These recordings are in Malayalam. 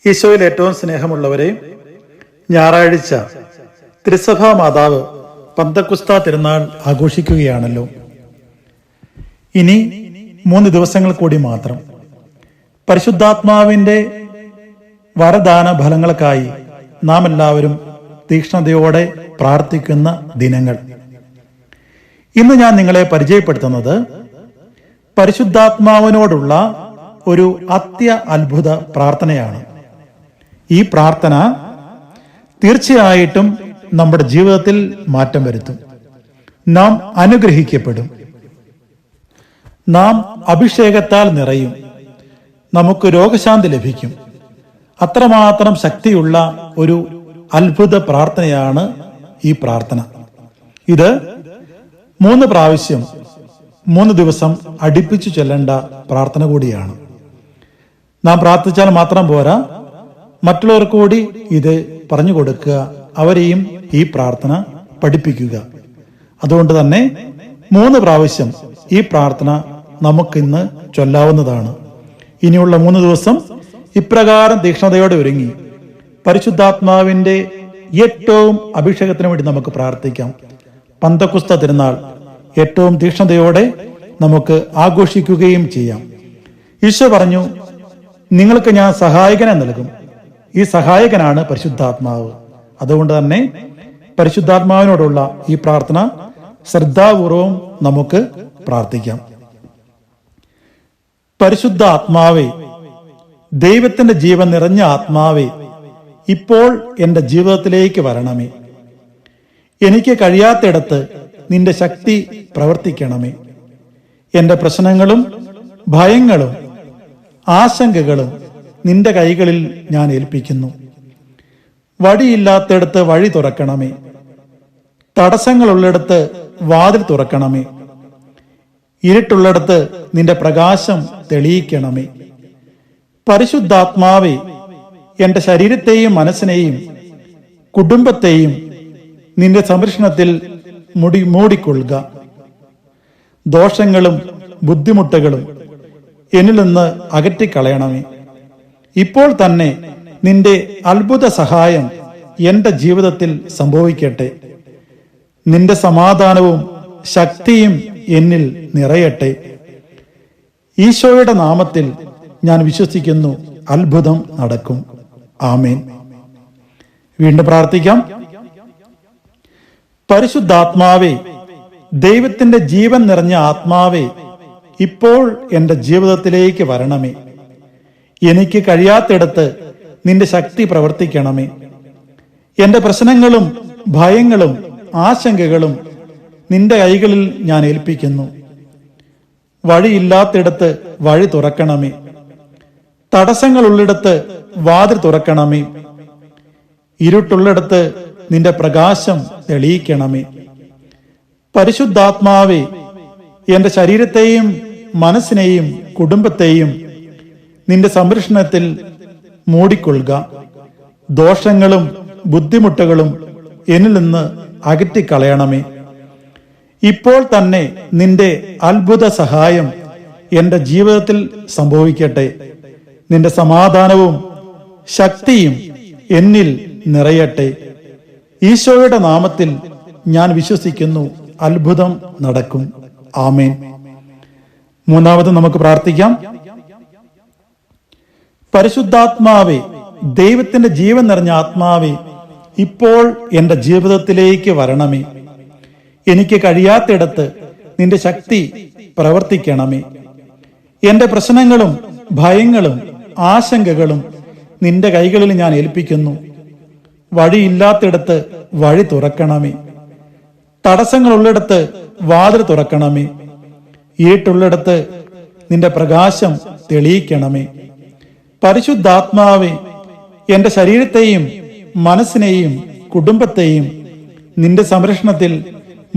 ഈശോയിൽ ഏറ്റവും സ്നേഹമുള്ളവരെ, ഞായറാഴ്ച തിരുസഭാ മാതാവ് പന്തക്കുസ്ത തിരുനാൾ ആഘോഷിക്കുകയാണല്ലോ. ഇനി 3 ദിവസങ്ങൾ കൂടി മാത്രം പരിശുദ്ധാത്മാവിന്റെ വരദാന ഫലങ്ങൾക്കായി നാം എല്ലാവരും തീക്ഷ്ണതയോടെ പ്രാർത്ഥിക്കുന്ന ദിനങ്ങൾ. ഇന്ന് ഞാൻ നിങ്ങളെ പരിചയപ്പെടുത്തുന്നത് പരിശുദ്ധാത്മാവിനോടുള്ള ഒരു അത്ഭുത പ്രാർത്ഥനയാണ്. ഈ പ്രാർത്ഥന തീർച്ചയായിട്ടും നമ്മുടെ ജീവിതത്തിൽ മാറ്റം വരുത്തും. നാം അനുഗ്രഹിക്കപ്പെടും, നാം അഭിഷേകത്താൽ നിറയും, നമുക്ക് രോഗശാന്തി ലഭിക്കും. അത്രമാത്രം ശക്തിയുള്ള ഒരു അത്ഭുത പ്രാർത്ഥനയാണ് ഈ പ്രാർത്ഥന. ഇത് 3 പ്രാവശ്യം 3 ദിവസം അടുപ്പിച്ചു ചൊല്ലേണ്ട പ്രാർത്ഥന കൂടിയാണ്. നാം പ്രാർത്ഥിച്ചാൽ മാത്രം പോരാ, മറ്റുള്ളവർക്ക് കൂടി ഇത് പറഞ്ഞു കൊടുക്കുക, അവരെയും ഈ പ്രാർത്ഥന പഠിപ്പിക്കുക. അതുകൊണ്ട് തന്നെ 3 പ്രാവശ്യം ഈ പ്രാർത്ഥന നമുക്കിന്ന് ചൊല്ലാവുന്നതാണ്. ഇനിയുള്ള 3 ദിവസം ഇപ്രകാരം തീക്ഷ്ണതയോടെ ഒരുങ്ങി പരിശുദ്ധാത്മാവിന്റെ ഏറ്റവും അഭിഷേകത്തിന് വേണ്ടി നമുക്ക് പ്രാർത്ഥിക്കാം. പന്തക്കുസ്ത തിരുനാൾ ഏറ്റവും തീക്ഷ്ണതയോടെ നമുക്ക് ആഘോഷിക്കുകയും ചെയ്യാം. ഈശോ പറഞ്ഞു, നിങ്ങൾക്ക് ഞാൻ സഹായകനെ നൽകും. ഈ സഹായകനാണ് പരിശുദ്ധാത്മാവ്. അതുകൊണ്ട് തന്നെ പരിശുദ്ധാത്മാവിനോടുള്ള ഈ പ്രാർത്ഥന ശ്രദ്ധാപൂർവം നമുക്ക് പ്രാർത്ഥിക്കാം. പരിശുദ്ധ ആത്മാവേ, ദൈവത്തിന്റെ ജീവൻ നിറഞ്ഞ ആത്മാവേ, ഇപ്പോൾ എന്റെ ജീവിതത്തിലേക്ക് വരണമേ. എനിക്ക് കഴിയാത്തിടത്ത് നിന്റെ ശക്തി പ്രവർത്തിക്കണമേ. എന്റെ പ്രശ്നങ്ങളും ഭയങ്ങളും ആശങ്കകളും നിന്റെ കൈകളിൽ ഞാൻ ഏൽപ്പിക്കുന്നു. വഴിയില്ലാത്തിടത്ത് വഴി തുറക്കണമേ. തടസ്സങ്ങളുള്ളിടത്ത് വാതിൽ തുറക്കണമേ. ഇരുട്ടുള്ളിടത്ത് നിന്റെ പ്രകാശം തെളിയിക്കണമേ. പരിശുദ്ധാത്മാവേ, എന്റെ ശരീരത്തെയും മനസ്സിനെയും കുടുംബത്തെയും നിന്റെ സംരക്ഷണത്തിൽ മൂടിക്കൊള്ളുക. ദോഷങ്ങളും ബുദ്ധിമുട്ടുകളും എന്നിൽ നിന്ന് അകറ്റിക്കളയണമേ. ഇപ്പോൾ തന്നെ നിന്റെ അത്ഭുത സഹായം എന്റെ ജീവിതത്തിൽ സംഭവിക്കട്ടെ. നിന്റെ സമാധാനവും ശക്തിയും എന്നിൽ നിറയട്ടെ. ഈശോയുടെ നാമത്തിൽ ഞാൻ വിശ്വസിക്കുന്നു, അത്ഭുതം നടക്കും. ആമേൻ. വീണ്ടും പ്രാർത്ഥിക്കാം. പരിശുദ്ധാത്മാവേ, ദൈവത്തിന്റെ ജീവൻ നിറഞ്ഞ ആത്മാവേ, ഇപ്പോൾ എന്റെ ജീവിതത്തിലേക്ക് വരണമേ. എനിക്ക് കഴിയാത്തിടത്ത് നിന്റെ ശക്തി പ്രവർത്തിക്കണമേ. എന്റെ പ്രശ്നങ്ങളും ഭയങ്ങളും ആശങ്കകളും നിന്റെ കൈകളിൽ ഞാൻ ഏൽപ്പിക്കുന്നു. വഴിയില്ലാത്തിടത്ത് വഴി തുറക്കണമേ. തടസ്സങ്ങളുള്ളിടത്ത് വാതിൽ തുറക്കണമേ. ഇരുട്ടുള്ളിടത്ത് നിന്റെ പ്രകാശം തെളിയിക്കണമേ. പരിശുദ്ധാത്മാവേ, എന്റെ ശരീരത്തെയും മനസ്സിനെയും കുടുംബത്തെയും നിന്റെ സംരക്ഷണത്തിൽ മൂടിക്കൊള്ളുക. ദോഷങ്ങളും ബുദ്ധിമുട്ടുകളും എന്നിൽ നിന്ന് അകറ്റിക്കളയണമേ. ഇപ്പോൾ തന്നെ നിന്റെ അത്ഭുത സഹായം എന്റെ ജീവിതത്തിൽ സംഭവിക്കട്ടെ. നിന്റെ സമാധാനവും ശക്തിയും എന്നിൽ നിറയട്ടെ. ഈശോയുടെ നാമത്തിൽ ഞാൻ വിശ്വസിക്കുന്നു, അത്ഭുതം നടക്കും. ആമേൻ. 3ാമത് നമുക്ക് പ്രാർത്ഥിക്കാം. പരിശുദ്ധാത്മാവേ, ദൈവത്തിന്റെ ജീവൻ നിറഞ്ഞ ആത്മാവേ, ഇപ്പോൾ എന്റെ ജീവിതത്തിലേക്ക് വരണമേ. എനിക്ക് കഴിയാത്തിടത്ത് നിന്റെ ശക്തി പ്രവർത്തിക്കണമേ. എന്റെ പ്രശ്നങ്ങളും ഭയങ്ങളും ആശങ്കകളും നിന്റെ കൈകളിൽ ഞാൻ ഏൽപ്പിക്കുന്നു. വഴിയില്ലാത്തിടത്ത് വഴി തുറക്കണമേ. തടസ്സങ്ങളുള്ളിടത്ത് വാതിൽ തുറക്കണമേ. ഇരുട്ടുള്ളിടത്ത് നിന്റെ പ്രകാശം തെളിയിക്കണമേ. പരിശുദ്ധാത്മാവേ, എന്റെ ശരീരത്തെയും മനസ്സിനെയും കുടുംബത്തെയും നിന്റെ സംരക്ഷണത്തിൽ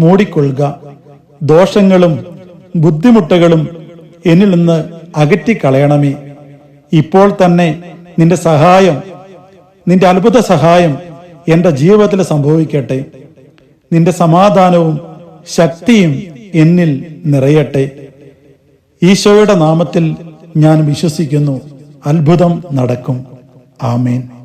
മൂടിക്കൊള്ളുക. ദോഷങ്ങളും ബുദ്ധിമുട്ടുകളും എന്നിൽ നിന്ന് അകറ്റിക്കളയണമേ. ഇപ്പോൾ തന്നെ നിന്റെ സഹായം, നിന്റെ അത്ഭുത സഹായം എന്റെ ജീവിതത്തിൽ സംഭവിക്കട്ടെ. നിന്റെ സമാധാനവും ശക്തിയും എന്നിൽ നിറയട്ടെ. ഈശോയുടെ നാമത്തിൽ ഞാൻ വിശ്വസിക്കുന്നു, അത്ഭുതം നടക്കും. ആമേൻ.